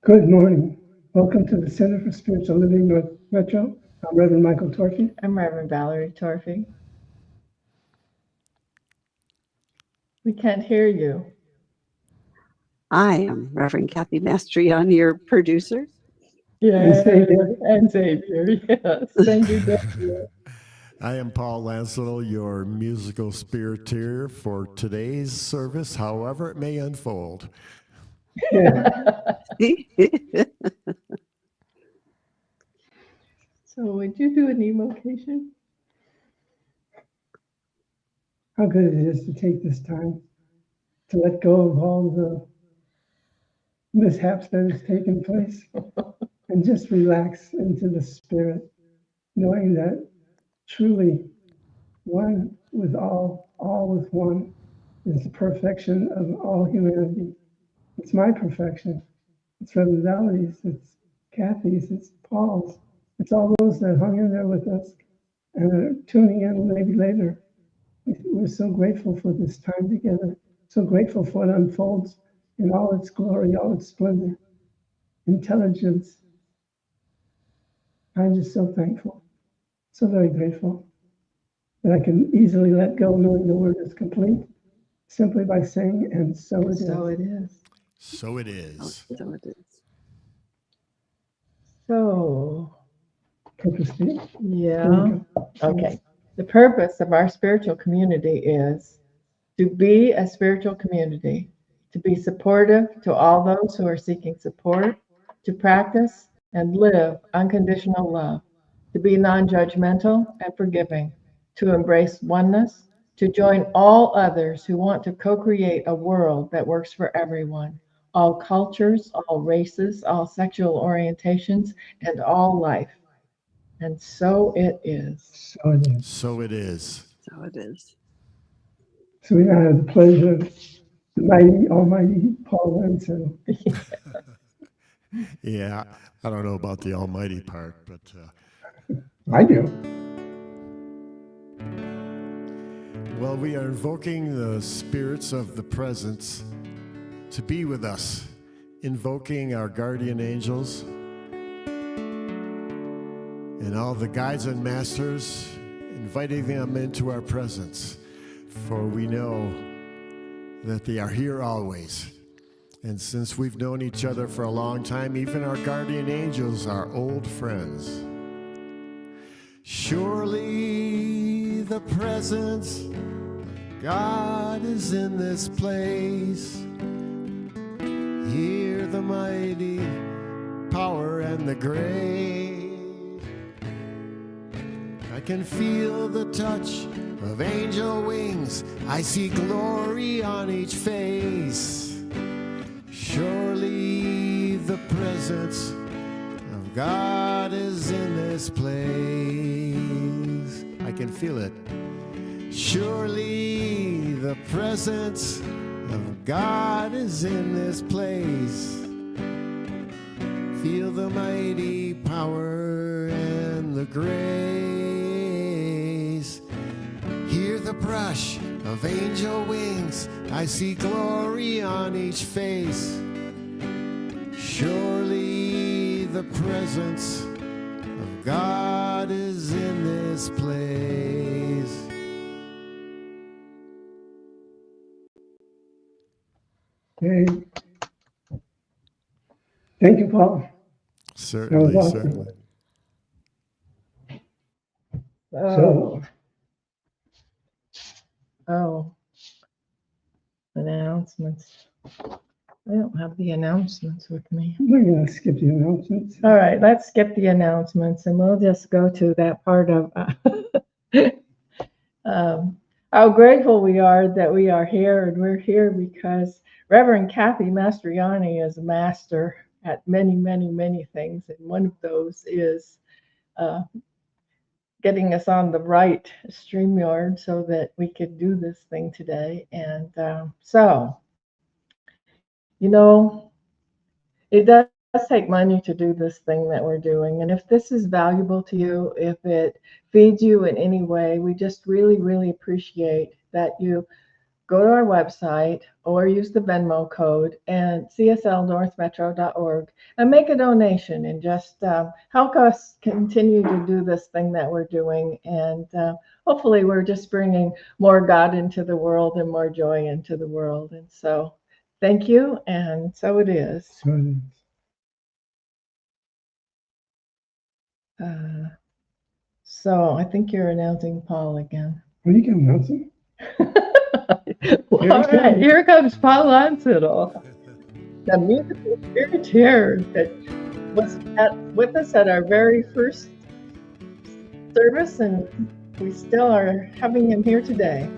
Good morning. Welcome to the Center for Spiritual Living North Metro. I'm Reverend Michael Thornton. I'm Reverend Valerie Torfey. We can't hear you. I am Reverend Kathy Mastriani, your producer. And Yeah, Xavier. and Xavier, yes. Thank you, Xavier. I am Paul Lanslow, your musical spiriteer for today's service, however it may unfold. Yeah. So would you do an evocation? How good it is to take this time to let go of all the mishaps that has taken place and just relax into the spirit, knowing that truly one with all with one is the perfection of all humanity. It's my perfection. It's Reverend Valerie's. It's Kathy's. It's Paul's. It's all those that hung in there with us and are tuning in maybe later. We're so grateful for this time together. So grateful for what unfolds in all its glory, all its splendor, intelligence. I'm just so thankful, so very grateful that I can easily let go knowing the word is complete simply by saying, and so it is. So it is. So it is. So it is. So, Purposely. yeah. Okay. The purpose of our spiritual community is to be a spiritual community, to be supportive to all those who are seeking support, to practice and live unconditional love, to be non-judgmental and forgiving, to embrace oneness, to join all others who want to co-create a world that works for everyone, all cultures, all races, all sexual orientations, and all life. And so it is. So it is. So it is. So it is. So we now have the pleasure of the mighty, almighty Paul Lanslow. Yeah, I don't know about the almighty part, but I do. well, we are invoking the spirits of the presence to be with us, invoking our guardian angels and all the guides and masters, inviting them into our presence, for we know that they are here always. And since we've known each other for a long time, even our guardian angels are old friends. Surely the presence of God is in this place. Hear the mighty power and the grace. I can feel the touch of angel wings. I see glory on each face. Surely the presence of God is in this place. I can feel it. Surely the presence of God is in this place. Feel the mighty power and the grace. Hear the brush of angel wings. I see glory on each face. Surely the presence of God is in this place. Okay. Thank you, Paul. Certainly, That was awesome. certainly. Oh, oh, announcements. I don't have the announcements with me. We're going to skip the announcements. All right, let's skip the announcements and we'll just go to that part of how grateful we are that we are here, and we're here because Reverend Kathy Mastriani is a master at many, many, many things, and one of those is uh, getting us on the right StreamYard so that we could do this thing today. And it does take money to do this thing that we're doing. And if this is valuable to you, if it feeds you in any way, we just really, really appreciate that you go to our website or use the Venmo code and cslnorthmetro.org and make a donation and just help us continue to do this thing that we're doing. And hopefully we're just bringing more God into the world and more joy into the world. And so thank you. And so it is. So I think you're announcing Paul again. Well, you can announce it. Well, all right, here comes Paul Lansiddle, the musical spirit here that was with us at our very first service, and we still are having him here today.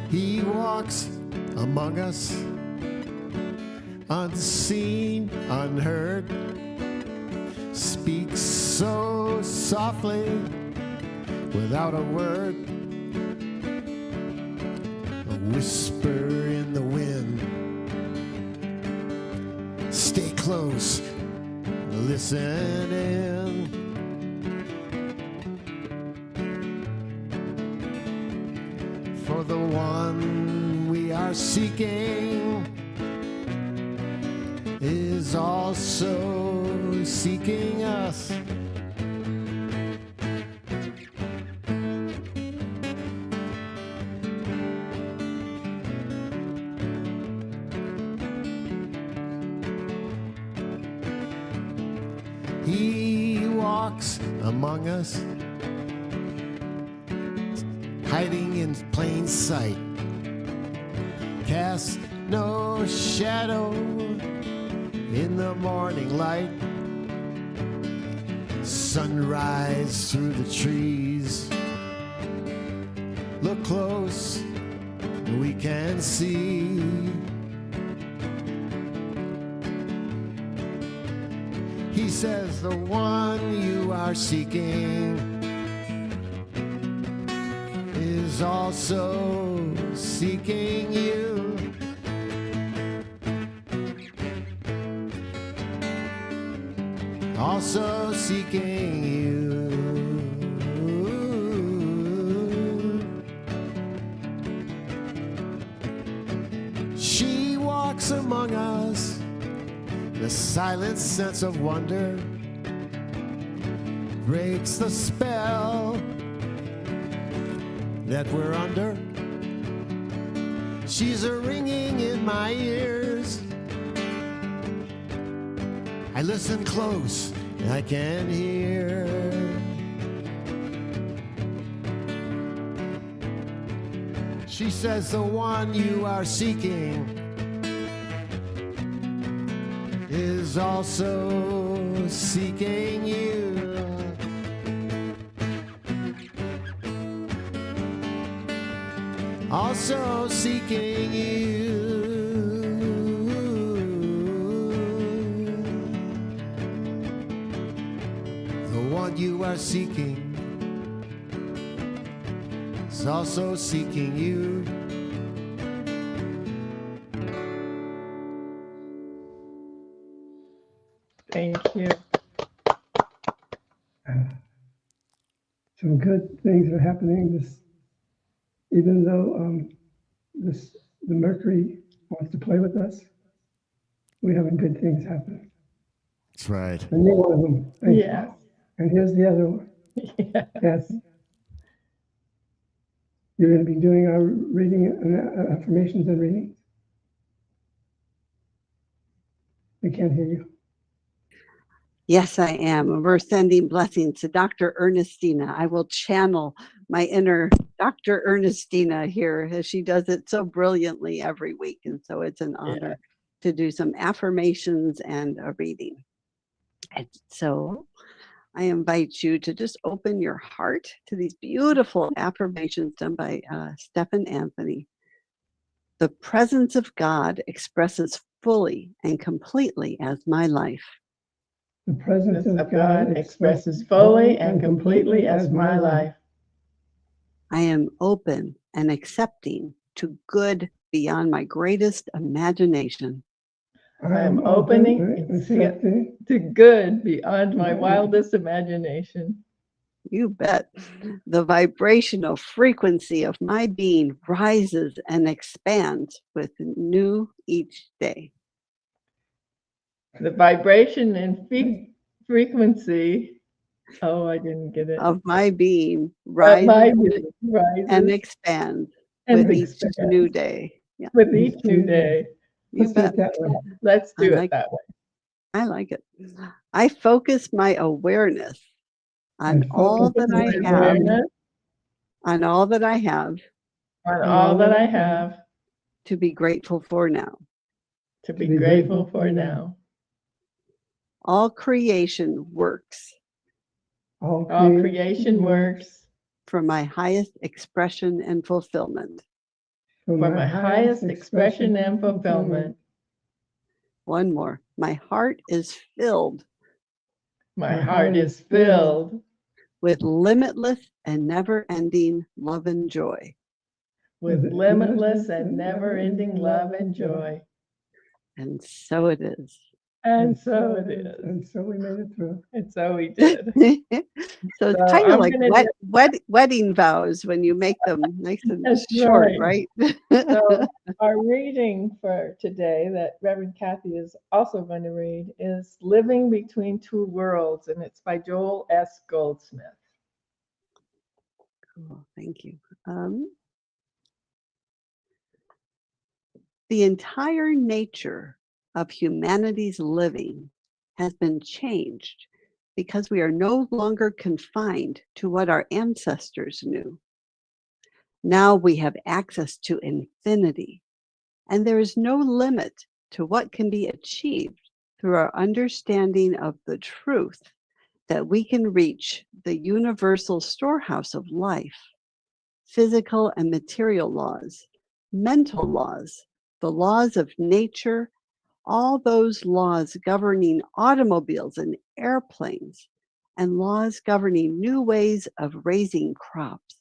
He walks among us, unseen, unheard, speaks so softly without a word, a whisper in the wind. Stay close, listen in. For the one we are seeking is also seeking us. He walks among us, hiding in plain sight, cast no shadow in the morning light. Sunrise through the trees, look close, we can see. He says the one you are seeking is also seeking you. Also seeking you. She walks among us, the silent sense of wonder breaks the spell that we're under. She's a ringing in my ears. I listen close and I can hear. She says the one you are seeking is also seeking you. Also seeking you. The one you are seeking is also seeking you. Thank you. Some good things are happening. This, even though the Mercury wants to play with us, we're having good things happen. That's right. And you're one of them. Thank you. Yeah. And here's the other one. Yeah. Yes. You're going to be doing our reading, affirmations and reading. We can't hear you. Yes, I am. We're sending blessings to Dr. Ernestina. I will channel my inner Dr. Ernestina here, as she does it so brilliantly every week. And so it's an honor to do some affirmations and a reading. And so I invite you to just open your heart to these beautiful affirmations done by Stephen Anthony. The presence of God expresses fully and completely as my life. The presence of God expresses fully and completely as my life. I am open and accepting to good beyond my greatest imagination. I am opening to good beyond my wildest imagination. You bet. The vibrational frequency of my being rises and expands with new each day. The vibration and frequency. Oh, I didn't get it. Of my being My rises being and rises expands and with each expands new day. Yeah, with each new day. you Let's do bet. it that way. Let's do I like it that way. I like it. I focus my awareness on And all focus that my I have, Awareness on all that I have on all that I have to be grateful for now. to be grateful for now. All creation works All All creation works for my highest expression and fulfillment. for my highest expression and fulfillment. One more. My heart is filled My heart is filled with limitless and never-ending love and joy. with limitless and never-ending love and joy. And so it is. And so it is. And so we made it through. And so we did. So it's So kind of I'm like gonna wedding vows when you make them nice and That's short, right? So our reading for today that Reverend Kathy is also going to read is Living Between Two Worlds, and it's by Joel S. Goldsmith. Cool, thank you. The entire nature of humanity's living has been changed because we are no longer confined to what our ancestors knew. Now we have access to infinity, and there is no limit to what can be achieved through our understanding of the truth that we can reach the universal storehouse of life, physical and material laws, mental laws, the laws of nature, all those laws governing automobiles and airplanes, and laws governing new ways of raising crops.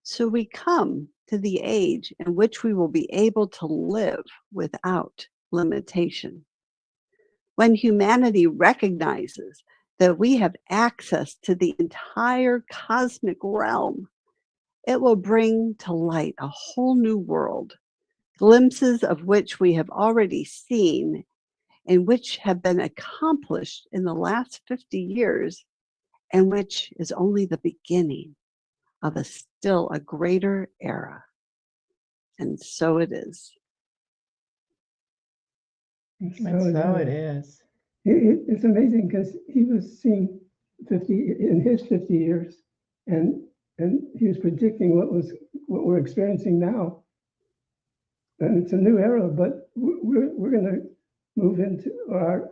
So we come to the age in which we will be able to live without limitation. When humanity recognizes that we have access to the entire cosmic realm, it will bring to light a whole new world, glimpses of which we have already seen and which have been accomplished in the last 50 years, and which is only the beginning of still a greater era. And so it is. And So it is. It's amazing because he was seeing 50 in his 50 years, and he was predicting what we're experiencing now. And it's a new era, but we're going to move into, or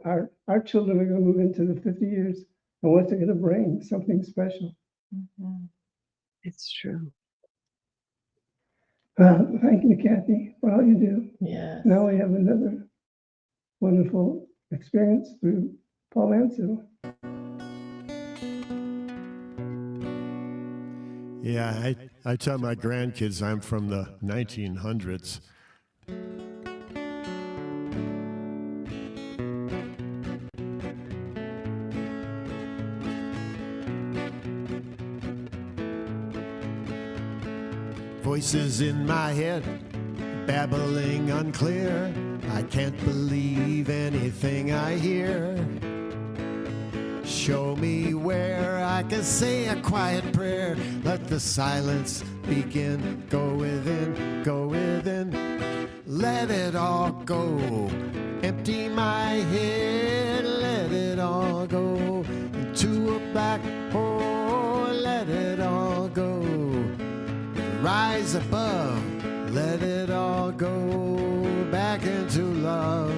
our children are going to move into the 50 years, and what's it going to bring? Something special. Mhm. It's true. Thank you, Kathy, for all you do. Yes. Now we have another wonderful experience through Paul Ansel. Yeah, I tell my grandkids I'm from the 1900s. Voices in my head, babbling unclear. I can't believe anything I hear. Show me where I can say a quiet prayer. Let the silence begin. Go within, go within. Let it all go. Empty my head. Let it all go. Into a black hole. Let it all go. Rise above. Let it all go. Back into love.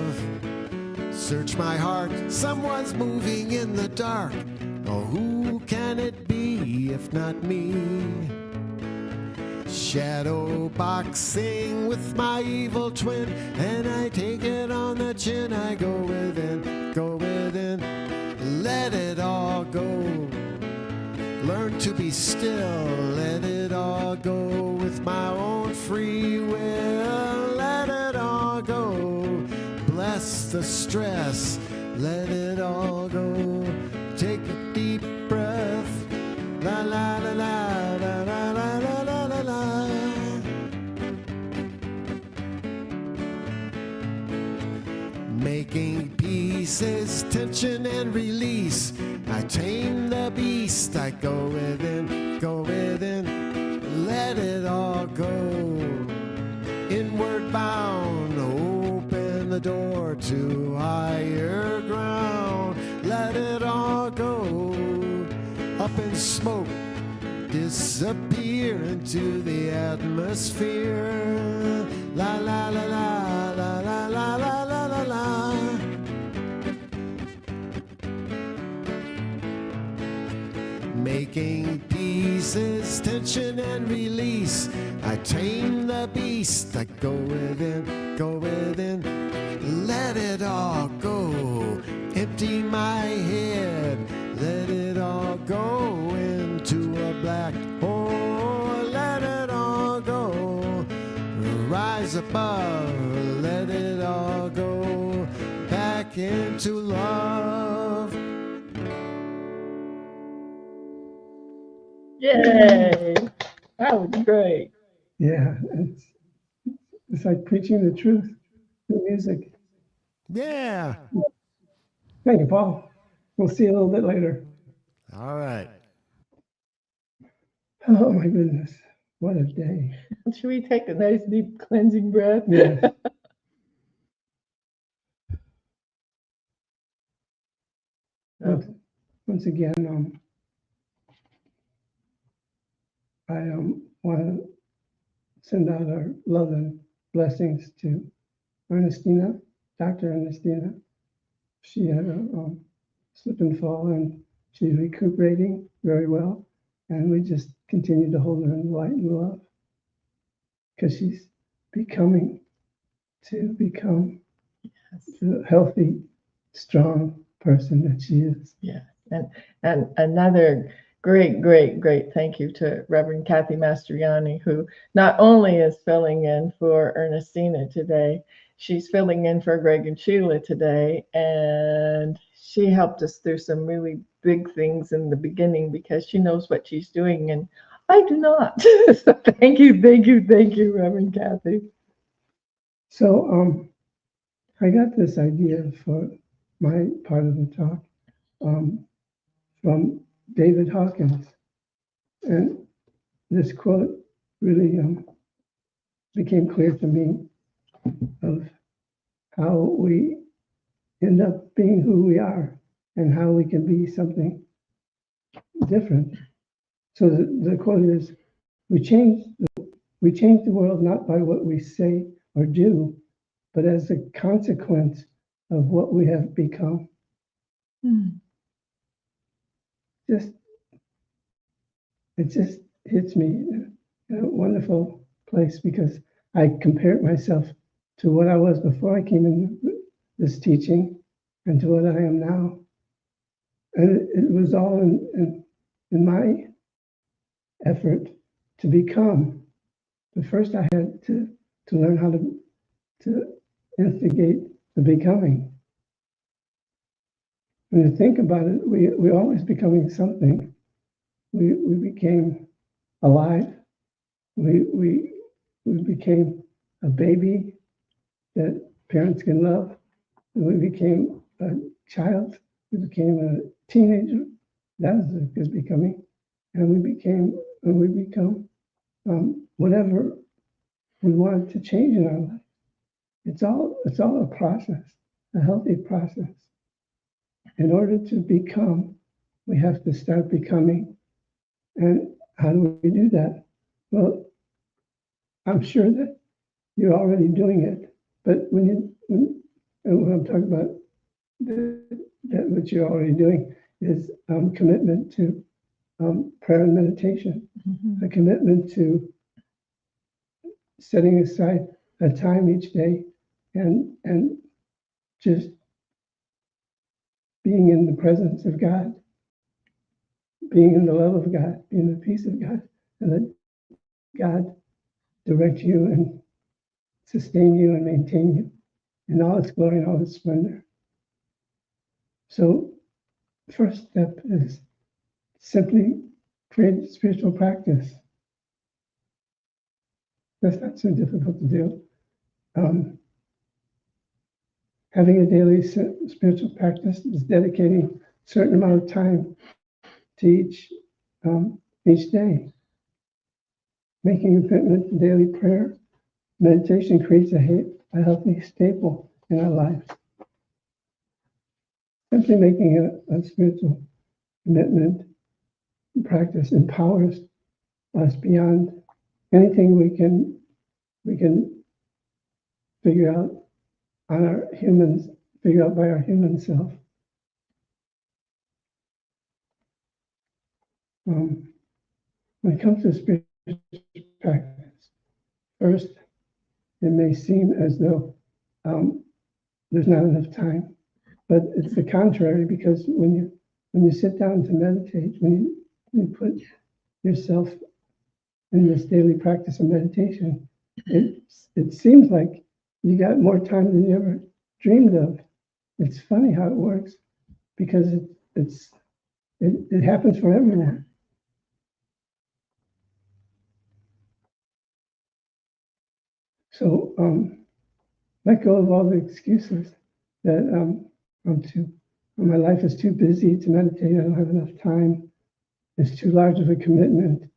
Search my heart, someone's moving in the dark. Oh, who can it be if not me? Shadow boxing with my evil twin, and I take it on the chin. I go within, go within. Let it all go. Learn to be still. Let it all go with my own free will. Let it all go. Bless the stress, let it all go. Take a deep breath, la la la la la la la la la. Making pieces, tension and release. I tame the beast. I go within, let it all go. Inward bound, open the door to higher ground. Let it all go. Up in smoke, disappear into the atmosphere. La la la la la la la la la la la. Making pieces, tension and release. I tame the beast. I go within, let it all go. Empty my head, let it all go into a black hole. Let it all go. Rise above, let it all go. Back into love. Yay! That was great. Yeah, it's like preaching the truth through music. Yeah. Thank you, Paul. We'll see you a little bit later. All right. Oh my goodness, what a day. Should we take a nice deep cleansing breath? Yes. Once again, I want to send out our love and blessings to Ernestina, Dr. Ernestina. She had a slip and fall, and she's recuperating very well. And we just continue to hold her in light and love, because she's become the healthy, strong person that she is. Yeah, and another great thank you to Reverend Kathy Mastriani, who not only is filling in for Ernestina today, she's filling in for Greg and Sheila today, and she helped us through some really big things in the beginning because she knows what she's doing, and I do not. So thank you, Reverend Kathy. So I got this idea for my part of the talk from David Hawkins, and this quote really became clear to me of how we end up being who we are and how we can be something different. So the quote is, we change the world not by what we say or do, but as a consequence of what we have become. It just hits me in a wonderful place, because I compared myself to what I was before I came into this teaching and to what I am now. And it was all in my effort to become. But first I had to learn how to instigate the becoming. When you think about it, we're always becoming something. We became alive. We became a baby that parents can love. And we became a child. We became a teenager. That was a good becoming. And we become whatever we wanted to change in our life. It's all a process, a healthy process. In order to become, we have to start becoming. And how do we do that? Well, I'm sure that you're already doing it. But when I'm talking about that what you're already doing is commitment to prayer and meditation, a commitment to setting aside a time each day and just being in the presence of God, being in the love of God, being in the peace of God, and let God direct you and sustain you and maintain you in all its glory and all its splendor. So, first step is simply create spiritual practice. That's not so difficult to do. Having a daily spiritual practice is dedicating a certain amount of time to each day. Making a commitment to daily prayer, meditation creates a healthy staple in our life. Simply making a spiritual commitment practice empowers us beyond anything we can figure out by our human self. When it comes to spiritual practice, first, it may seem as though there's not enough time, but it's the contrary, because when you sit down to meditate, when you put yourself in this daily practice of meditation, it seems like you got more time than you ever dreamed of. It's funny how it works, because it happens for everyone. So let go of all the excuses that my life is too busy to meditate, I don't have enough time, it's too large of a commitment.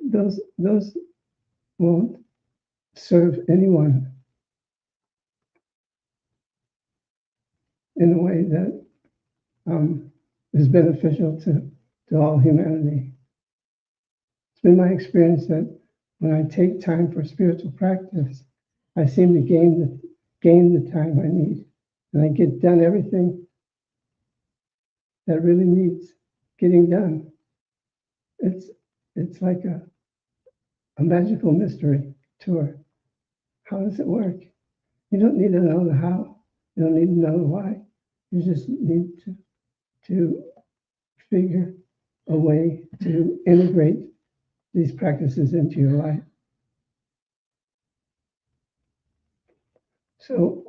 Those won't serve anyone in a way that is beneficial to all humanity. It's been my experience that when I take time for spiritual practice, I seem to gain the time I need, and I get done everything that really needs getting done. It's like a magical mystery tour. How does it work? You don't need to know the how. You don't need to know the why. You just need to figure a way to integrate these practices into your life. So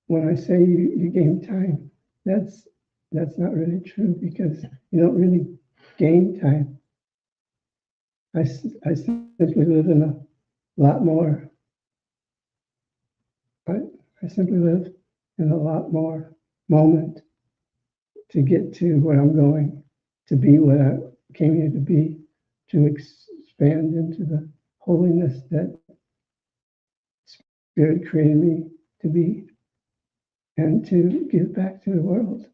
when I say you gain time, that's not really true, because you don't really gain time. I simply live in a lot more. I simply live in a lot more moment to get to where I'm going, to be what I came here to be, to expand into the holiness that Spirit created me to be, and to give back to the world.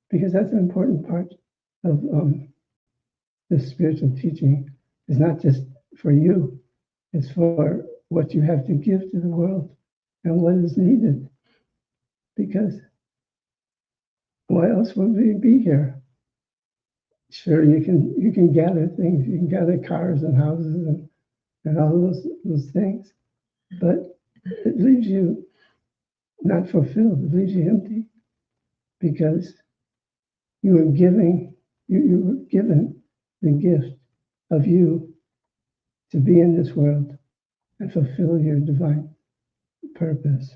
Because that's an important part of this spiritual teaching. It's not just for you, it's for what you have to give to the world and what is needed. Because why else would we be here? Sure, you can gather things, you can gather cars and houses and all those things, but it leaves you not fulfilled. It leaves you empty, because you were given the gift of you to be in this world and fulfill your divine purpose.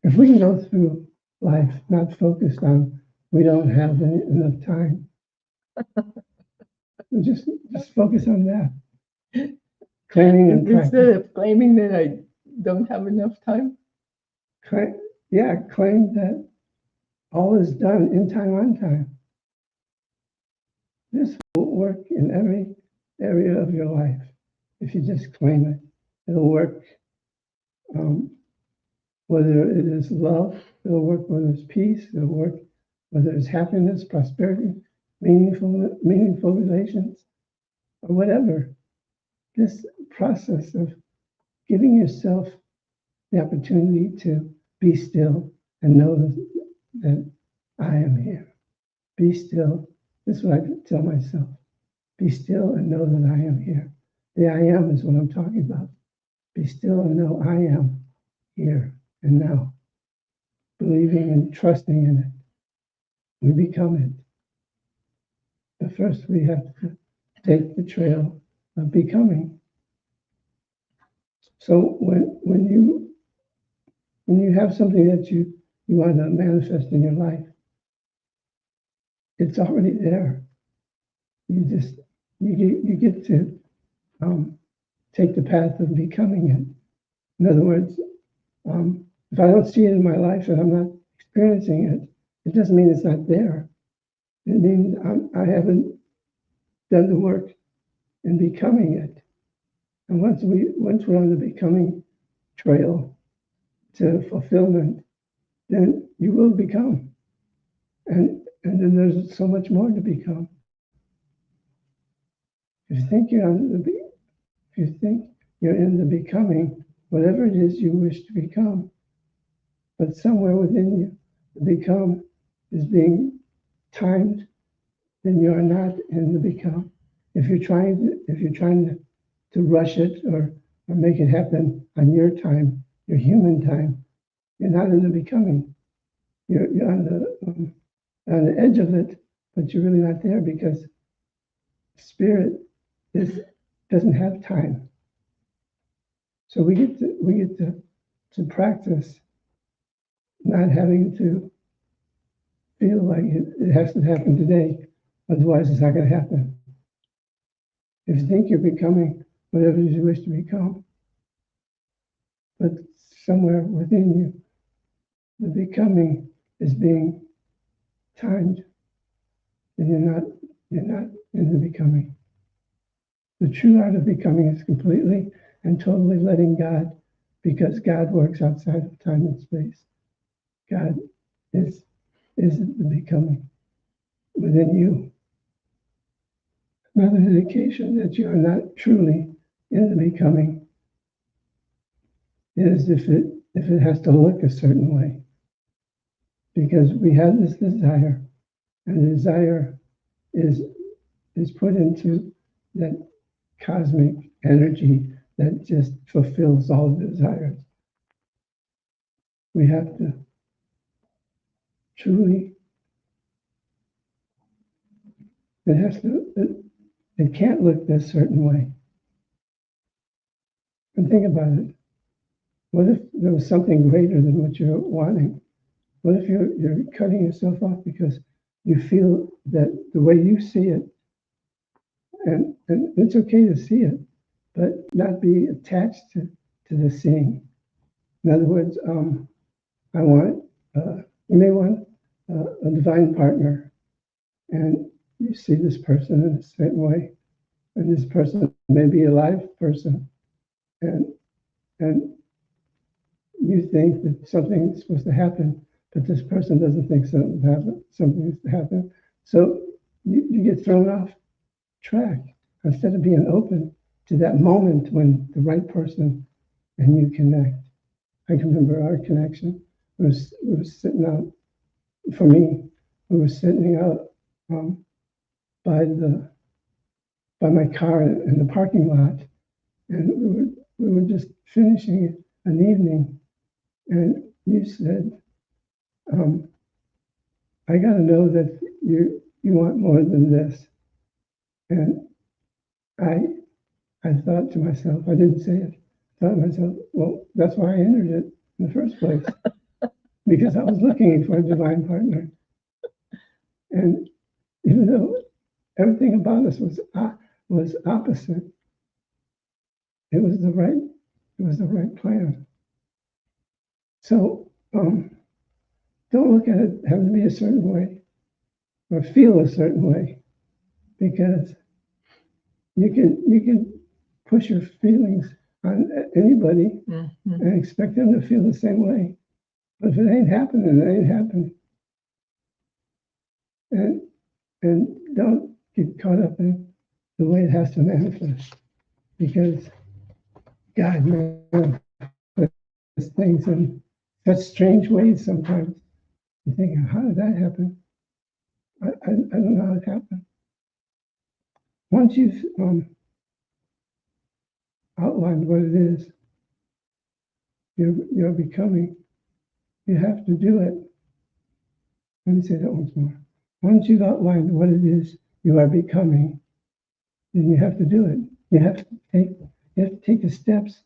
If we can go through life not focused on we don't have enough time, just focus on that. Claiming and instead of claiming that I don't have enough time. claim that all is done in time, on time. This will work in every area of your life if you just claim it. It'll work whether it is love, it'll work whether it's peace, it'll work whether it's happiness, prosperity, meaningful relations, or whatever. This process of giving yourself the opportunity to be still and know that I am here. Be still. This is what I tell myself. Be still and know that I am here. The I am is what I'm talking about. Be still and know I am here and now. Believing and trusting in it. We become it. But first we have to take the trail of becoming. So when you have something that you want to manifest in your life, it's already there. You get to take the path of becoming it. In other words, if I don't see it in my life and I'm not experiencing it, it doesn't mean it's not there. It means I haven't done the work in becoming it. And once we're on the becoming trail to fulfillment, then you will become. And then there's so much more to become. If you think you're in the becoming, whatever it is you wish to become, but somewhere within you, the become is being timed, then you are not in the become. If you're trying to rush it or make it happen on your time, your human time, you're not in the becoming. You're on the edge of it, but you're really not there because spirit doesn't have time. So we get to practice not having to feel like it has to happen today, otherwise it's not going to happen. If you think you're becoming whatever it is you wish to become, but somewhere within you, the becoming is being timed, then you're not in the becoming. The true art of becoming is completely and totally letting God, because God works outside of time and space. God is the becoming within you. Another indication that you are not truly in the becoming is if it has to look a certain way. Because we have this desire, and the desire is put into that cosmic energy that just fulfills all the desires. We have to truly, it can't look this certain way. And think about it. What if there was something greater than what you're wanting? What if you're cutting yourself off because you feel that the way you see it, and it's okay to see it, but not be attached to the seeing. In other words, you may want a divine partner, and you see this person in a certain way, and this person may be a live person, and you think that something's supposed to happen, but this person doesn't think something's to happen. So you get thrown off track instead of being open to that moment when the right person and you connect. I can remember our connection. We were sitting out, for me, we were sitting out by my car in the parking lot, and we were just finishing an evening, and you said, I got to know that you want more than this. And I thought to myself, I didn't say it, I thought to myself, well, that's why I entered it in the first place, because I was looking for a divine partner. And even though everything about us was opposite, it was the right plan. So don't look at it having to be a certain way or feel a certain way, because you can push your feelings on anybody and expect them to feel the same way. But if it ain't happening, it ain't happening. And don't get caught up in the way it has to manifest, because God manifests things in such strange ways sometimes. You think, how did that happen? I don't know how it happened. Once you've outlined what it is you're becoming, you have to do it. Let me say that once more. Once you've outlined what it is you are becoming, then you have to do it. You have to take the steps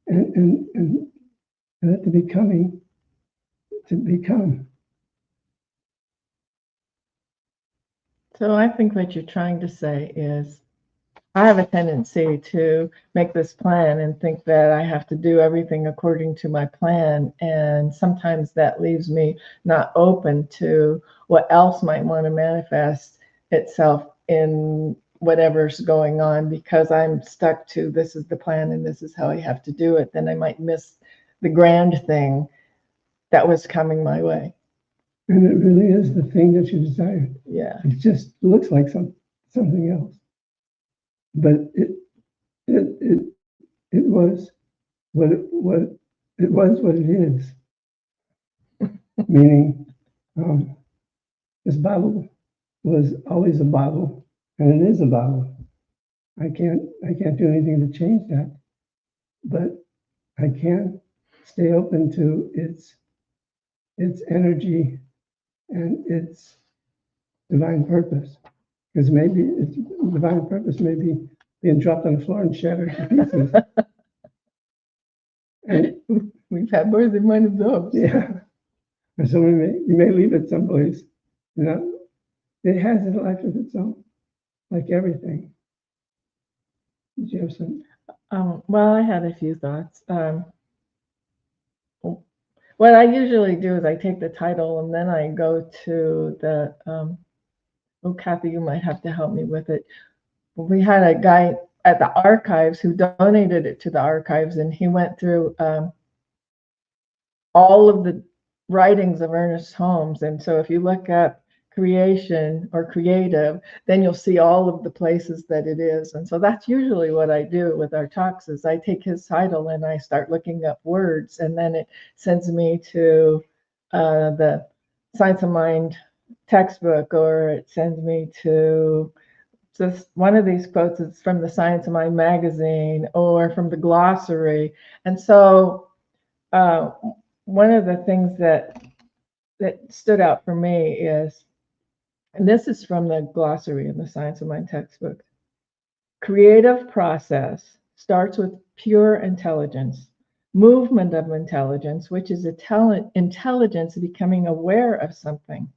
and let the becoming to become. So I think what you're trying to say is, I have a tendency to make this plan and think that I have to do everything according to my plan. And sometimes that leaves me not open to what else might want to manifest itself in whatever's going on, because I'm stuck to this is the plan and this is how I have to do it. Then I might miss the grand thing that was coming my way. And it really is the thing that you desired. Yeah. It just looks like something else. But it was what it was what it is. Meaning, this bottle was always a bottle, and it is a bottle. I can't do anything to change that, but I can stay open to its energy and its divine purpose. Because maybe its divine purpose may be being dropped on the floor and shattered to pieces. And we've had more than one of those. Yeah. Or you may leave it someplace. You know, it has a life of its own, like everything. Did you have some? Well, I had a few thoughts. What I usually do is I take the title and then I go to the, oh, Kathy, you might have to help me with it. We had a guy at the archives who donated it to the archives, and he went through all of the writings of Ernest Holmes. And so if you look up creation or creative, then you'll see all of the places that it is. And so that's usually what I do with our talks is I take his title and I start looking up words, and then it sends me to the Science of Mind textbook, or it sends me to just one of these quotes is from the Science of Mind magazine or from the glossary. And so one of the things that stood out for me is, and this is from the glossary in the Science of Mind textbook, creative process starts with pure intelligence, movement of intelligence, which is intelligence becoming aware of something.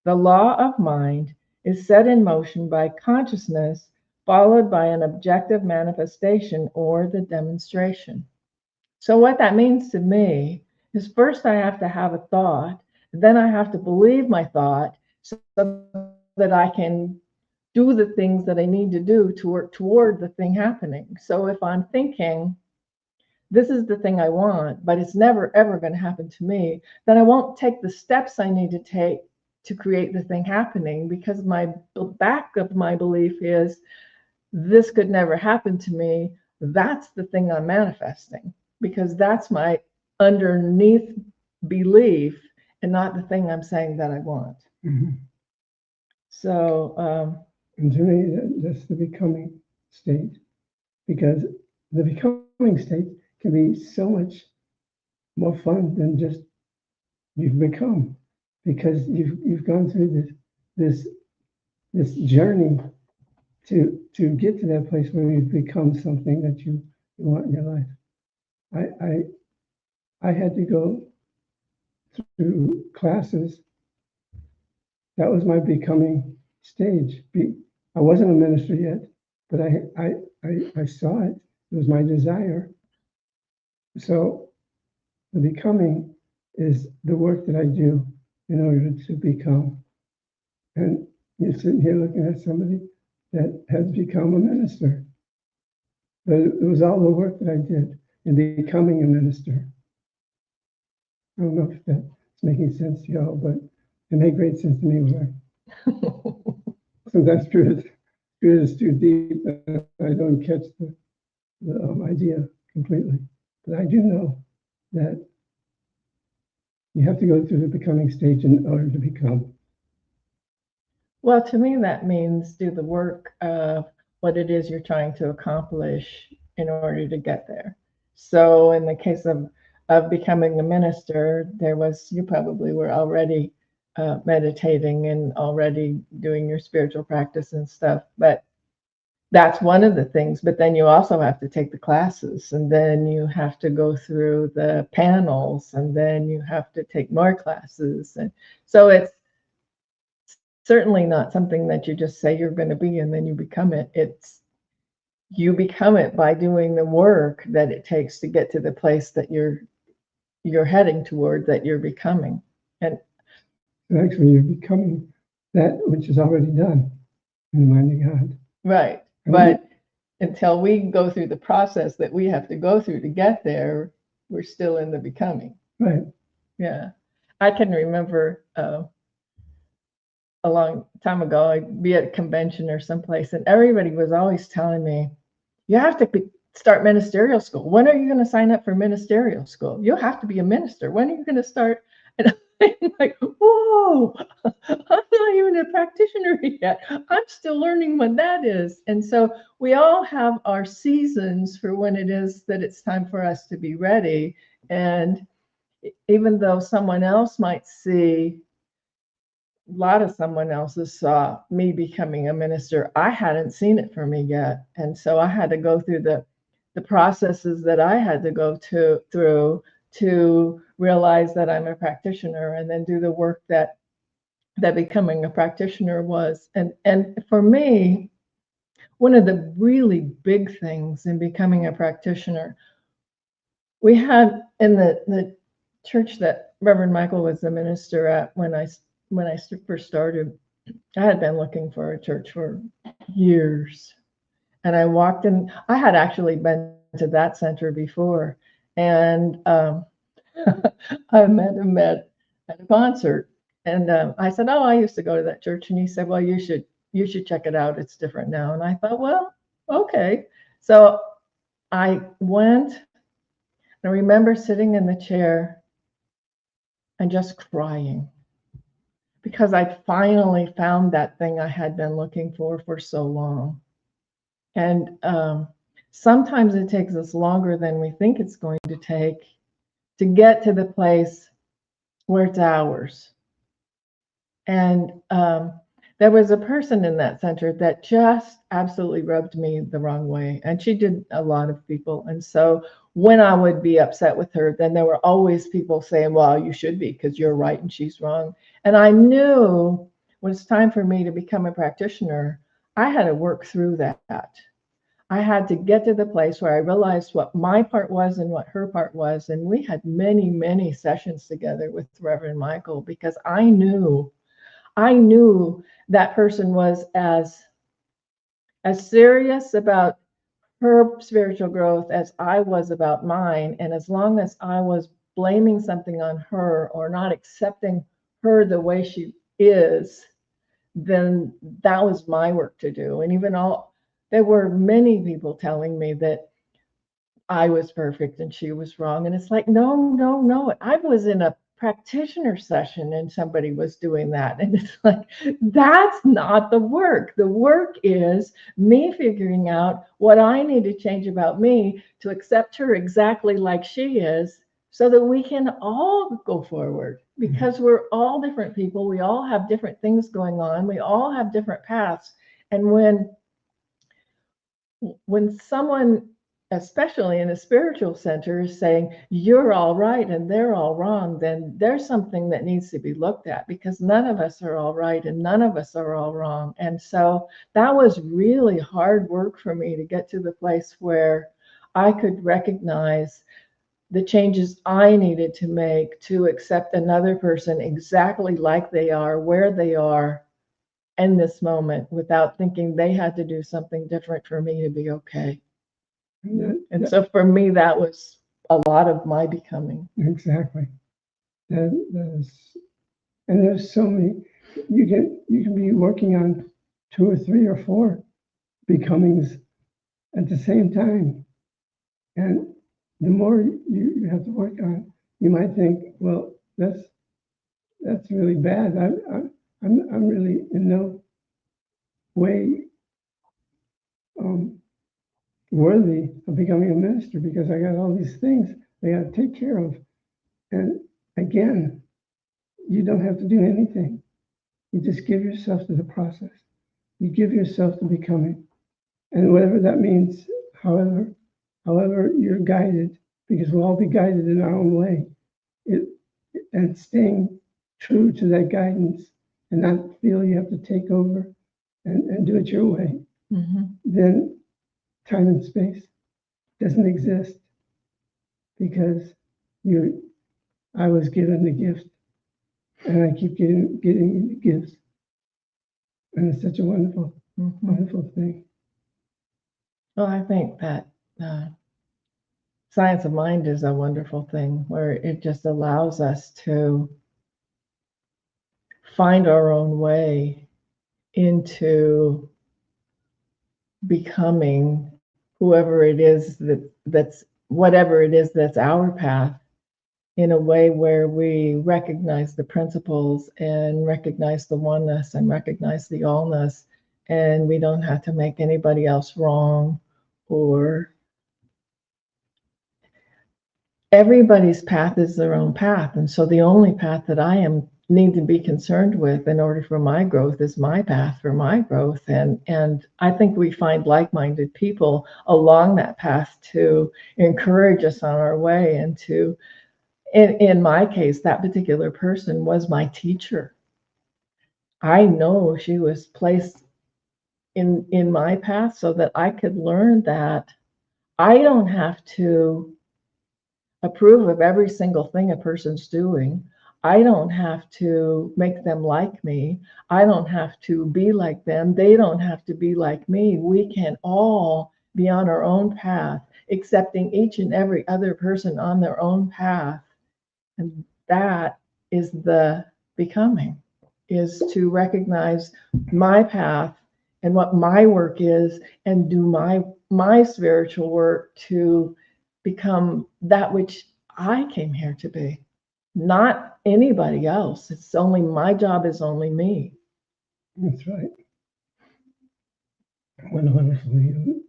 The law of mind is set in motion by consciousness, followed by an objective manifestation or the demonstration. So what that means to me is, first I have to have a thought, then I have to believe my thought so that I can do the things that I need to do to work toward the thing happening. So if I'm thinking, this is the thing I want, but it's never ever going to happen to me, then I won't take the steps I need to take to create the thing happening, because my back of my belief is this could never happen to me. That's the thing I'm manifesting, because that's my underneath belief and not the thing I'm saying that I want. Mm-hmm. So, and to me, that's the becoming state, because the becoming state can be so much more fun than just you've become, because you've gone through this journey to get to that place where you've become something that you want in your life. I had to go through classes. That was my becoming stage. I wasn't a minister yet, but I saw it. It was my desire. So the becoming is the work that I do in order to become. And you're sitting here looking at somebody that has become a minister. But it was all the work that I did in becoming a minister. I don't know if that's making sense to y'all, but it made great sense to me when sometimes spirit is too deep and I don't catch the idea completely. But I do know that you have to go through the becoming stage in order to become. Well, to me, that means do the work of what it is you're trying to accomplish in order to get there. So in the case of becoming a minister, you probably were already meditating and already doing your spiritual practice and stuff. But that's one of the things, but then you also have to take the classes, and then you have to go through the panels, and then you have to take more classes. And so it's certainly not something that you just say you're going to be and then you become it. It's you become it by doing the work that it takes to get to the place that you're heading toward, that you're becoming. And actually, you're becoming that which is already done in the mind of God. right. But until we go through the process that we have to go through to get there, we're still in the becoming. Right. Yeah. I can remember a long time ago, I'd be at a convention or someplace, and everybody was always telling me, you have to start ministerial school. When are you going to sign up for ministerial school? You'll have to be a minister. When are you going to start? And I'm like, whoa, I'm not even a practitioner yet. I'm still learning what that is. And so we all have our seasons for when it is that it's time for us to be ready. And even though someone else might see, a lot of someone else's saw me becoming a minister, I hadn't seen it for me yet. And so I had to go through the processes that I had to go through to realize that I'm a practitioner, and then do the work that becoming a practitioner was. And for me, one of the really big things in becoming a practitioner, we had in the church that Reverend Michael was the minister at when I first started, I had been looking for a church for years. And I walked in, I had actually been to that center before. And I met him at a concert. And I said, oh, I used to go to that church. And he said, well, you should check it out. It's different now. And I thought, well, okay. So I went, and I remember sitting in the chair and just crying, because I finally found that thing I had been looking for so long. And sometimes it takes us longer than we think it's going to take to get to the place where it's ours. And there was a person in that center that just absolutely rubbed me the wrong way. And she did a lot of people. And so when I would be upset with her, then there were always people saying, well, you should be, because you're right and she's wrong. And I knew when it's time for me to become a practitioner, I had to work through that. I had to get to the place where I realized what my part was and what her part was. And we had many, many sessions together with Reverend Michael, because I knew that person was as serious about her spiritual growth as I was about mine. And as long as I was blaming something on her or not accepting her the way she is, then that was my work to do. And there were many people telling me that I was perfect and she was wrong. And it's like, no. I was in a practitioner session and somebody was doing that. And it's like, that's not the work. The work is me figuring out what I need to change about me to accept her exactly like she is, so that we can all go forward, because we're all different people. We all have different things going on. We all have different paths. And when someone, especially in a spiritual center, is saying you're all right and they're all wrong, then there's something that needs to be looked at, because none of us are all right and none of us are all wrong. And so that was really hard work for me to get to the place where I could recognize the changes I needed to make to accept another person exactly like they are, where they are in this moment, without thinking they had to do something different for me to be okay. And so for me, that was a lot of my becoming. Exactly. And there's so many. You can be working on 2 or 3 or 4 becomings at the same time, and the more you have to work on, you might think, well, that's really bad. I'm really in no way worthy of becoming a minister, because I got all these things I got to take care of. And again, you don't have to do anything. You just give yourself to the process. You give yourself to becoming. And whatever that means, however you're guided, because we'll all be guided in our own way, it, and staying true to that guidance and not feel you have to take over and do it your way, then time and space doesn't exist because I was given the gift and I keep getting the gifts. And it's such a wonderful, wonderful thing. Well, I think that science of mind is a wonderful thing where it just allows us to find our own way into becoming whoever it is that's whatever it is that's our path, in a way where we recognize the principles and recognize the oneness and recognize the allness, and we don't have to make anybody else wrong, or everybody's path is their own path. And so the only path that I need to be concerned with in order for my growth is my path for my growth. And I think we find like-minded people along that path to encourage us on our way, and to, in my case, that particular person was my teacher. I know she was placed in my path so that I could learn that I don't have to approve of every single thing a person's doing. I don't have to make them like me. I don't have to be like them. They don't have to be like me. We can all be on our own path, accepting each and every other person on their own path. And that is the becoming, is to recognize my path and what my work is, and do my spiritual work to become that which I came here to be, not anybody else. It's only my job is only me. That's right. What a wonderful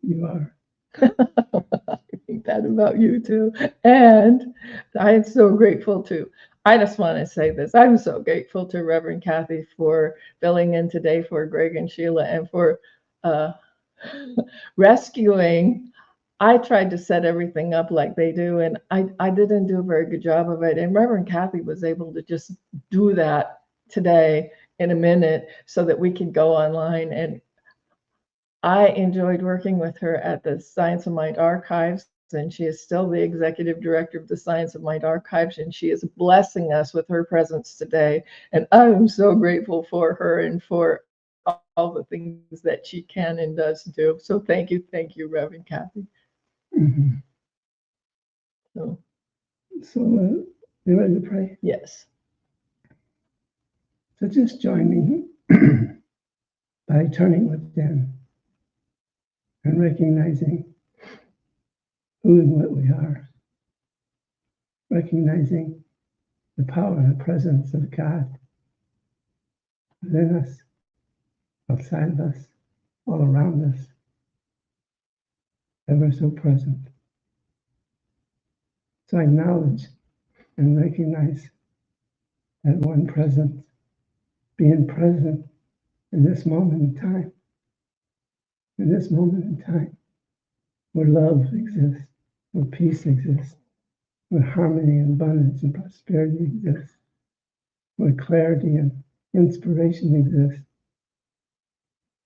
you are. I think that about you too. And I am so grateful to, I just want to say this. I'm so grateful to Reverend Kathy for filling in today for Greg and Sheila, and for rescuing. I tried to set everything up like they do, and I didn't do a very good job of it. And Reverend Kathy was able to just do that today in a minute so that we could go online. And I enjoyed working with her at the Science of Mind Archives, and she is still the executive director of the Science of Mind Archives, and she is blessing us with her presence today. And I'm so grateful for her and for all the things that she can and does do. So thank you, Reverend Kathy. Mm-hmm. So you ready to pray? yes. So just join me by turning within and recognizing who and what we are, recognizing the power and the presence of God within us, outside of us, all around us, ever so present. So acknowledge and recognize that one presence, being present in this moment in time, where love exists, where peace exists, where harmony and abundance and prosperity exists, where clarity and inspiration exists.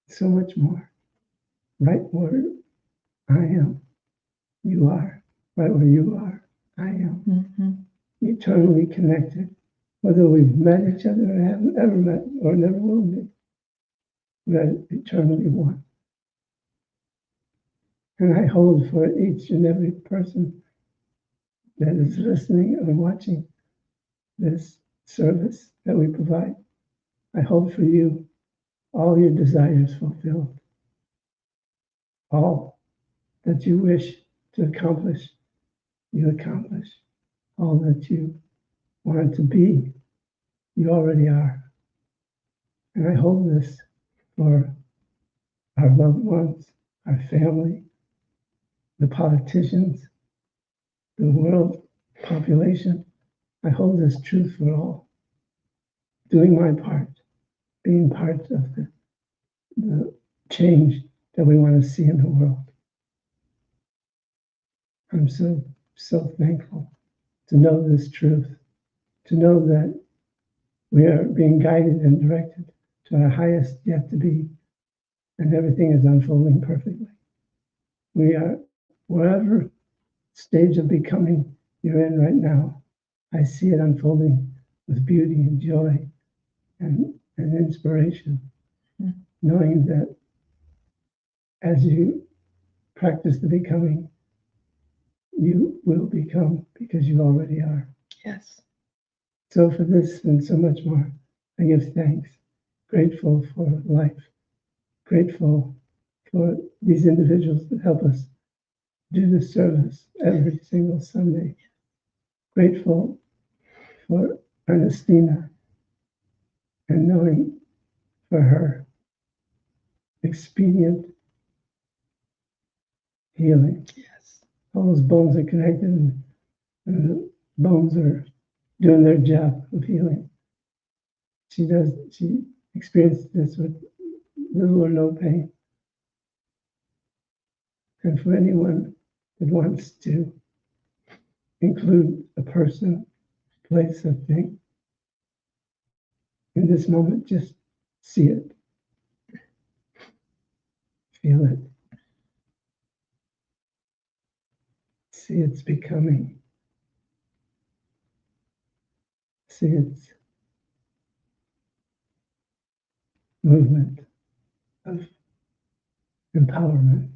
So much more. Right where I am, you are. Right where you are, I am. Mm-hmm. Eternally connected. Whether we've met each other or haven't ever met or never will meet, we're eternally one. And I hold for each and every person that is listening or watching this service that we provide, I hold for you all your desires fulfilled. All that you wish to accomplish, you accomplish. All that you want to be, you already are. And I hold this for our loved ones, our family, the politicians, the world population. I hold this truth for all. Doing my part, being part of the change that we want to see in the world. I'm so thankful to know this truth, to know that we are being guided and directed to our highest yet to be, and everything is unfolding perfectly. We are, wherever stage of becoming you're in right now, I see it unfolding with beauty and joy and inspiration, knowing that as you practice the becoming, you will become because you already are. Yes. So for this and so much more, I give thanks, grateful for life, grateful for these individuals that help us do the service every single Sunday. Grateful for Ernestina and knowing for her expedient healing. Yes. All those bones are connected and the bones are doing their job of healing. She experienced this with little or no pain. And for anyone that wants to include a person, place, or thing, in this moment, just see it, feel it, see its becoming, see its movement of empowerment.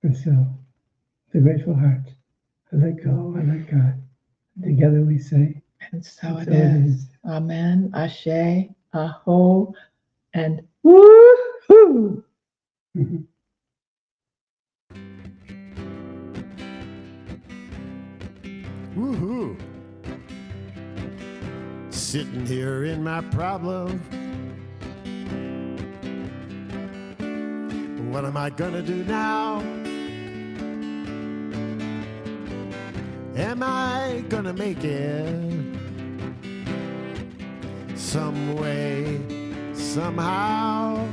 And so, the grateful heart, I let go, I let God. Together we say, And so it is. Amen, Ashe, Aho, and woohoo! Mhm. Woohoo! Sitting here in my problem. What am I gonna do now? Am I gonna make it some way, somehow?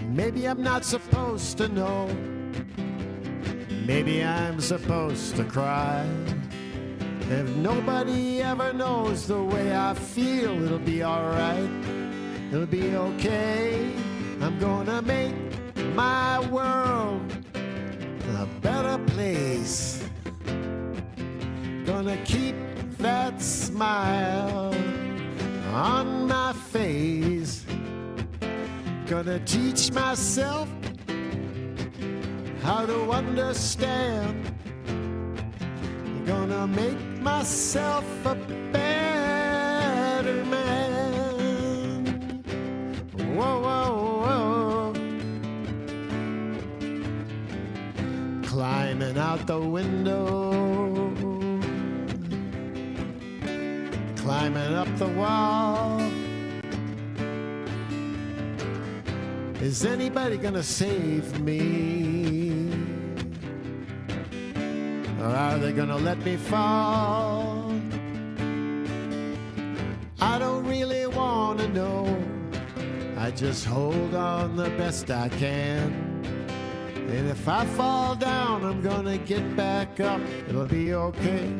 Maybe I'm not supposed to know. Maybe I'm supposed to cry. If nobody ever knows the way I feel, it'll be alright. It'll be okay. I'm gonna make my world a better place. Gonna keep that smile on my face. Gonna teach myself how to understand. Gonna make myself a better man. Whoa, whoa, whoa. Climbing out the window, climbing up the wall. Is anybody gonna save me? Or are they gonna let me fall? I don't really wanna know. I just hold on the best I can. And if I fall down, I'm gonna get back up. It'll be okay.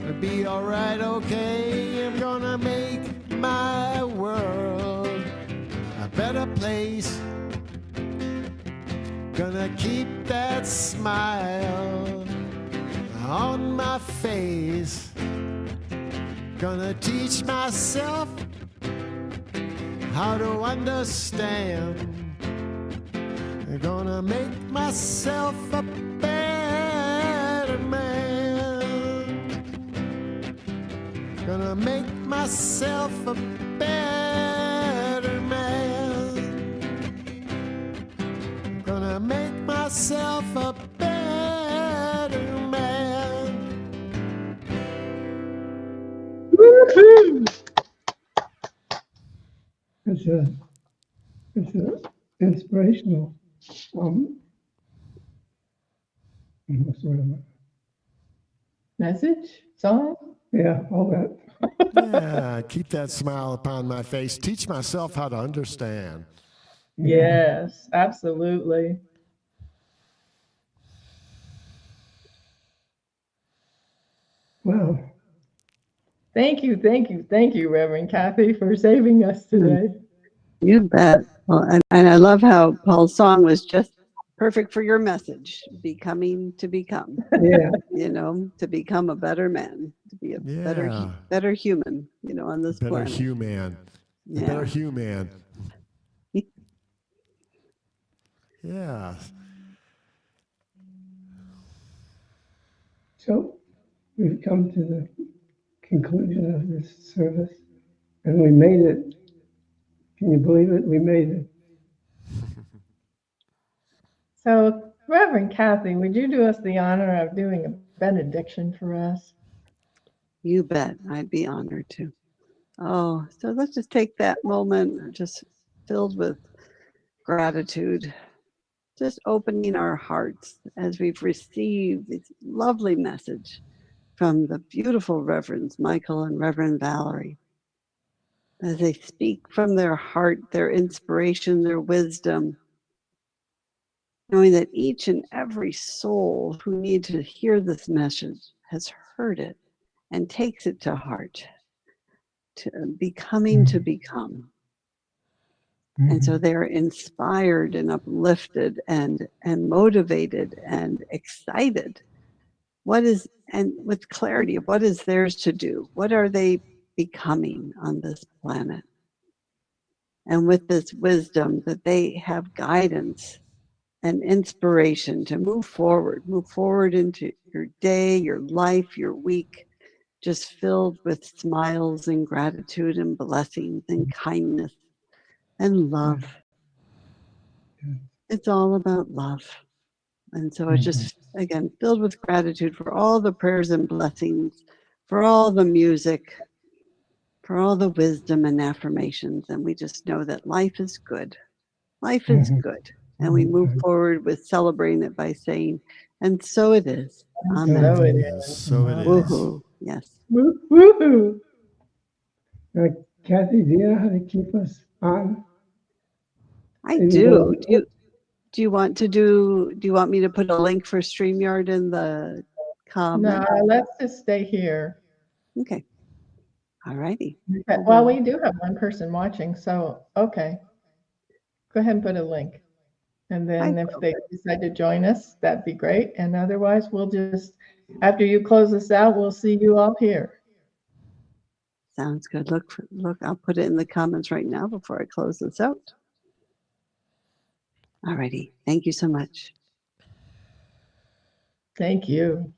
It'll be alright, okay. I'm gonna make my world a better place. Gonna keep that smile on my face. Gonna teach myself how to understand. Gonna make myself a better man. Gonna make myself a better man. Gonna make myself a better man. Woohoo! It's a inspirational what sort of Message? Song? Yeah, all that. Yeah, keep that smile upon my face. Teach myself how to understand. Yes, absolutely. Well, Thank you, thank you, thank you, Reverend Kathy, for saving us today. You bet. Well, and I love how Paul's song was just perfect for your message, becoming to become, yeah, to become a better man, to be a Yeah, better human, on the this better planet. human. The better human. Yeah. so we've come to the conclusion of this service, and we made it. Can you believe it? We made it. So, Reverend Kathy, would you do us the honor of doing a benediction for us? You bet. I'd be honored to. Oh, so let's just take that moment, just filled with gratitude, just opening our hearts as we've received this lovely message from the beautiful Reverends Michael and Reverend Valerie, as they speak from their heart, their inspiration, their wisdom, knowing that each and every soul who needs to hear this message has heard it and takes it to heart, to becoming to become. And so they're inspired and uplifted and motivated and excited. And with clarity of what is theirs to do? What are they becoming on this planet? And with this wisdom that they have guidance and inspiration to move forward into your day, your life, your week, just filled with smiles and gratitude and blessings and kindness and love. It's all about love. And so it's just, again, filled with gratitude for all the prayers and blessings, for all the music, for all the wisdom and affirmations. And we just know that life is good. Life is good. And we move forward with celebrating it by saying, and so it is. Amen. So it is. So it is. Woohoo. Yes. Woohoo! Kathy, do you know how to keep us on? I do. Do you want me to put a link for StreamYard in the comment? No, let's just stay here. Okay. All righty. Well, we do have one person watching, so okay. Go ahead and put a link. And then if they decide to join us, that'd be great. And otherwise, we'll just, after you close us out, we'll see you all here. Sounds good. Look, I'll put it in the comments right now before I close this out. All righty. Thank you so much. Thank you.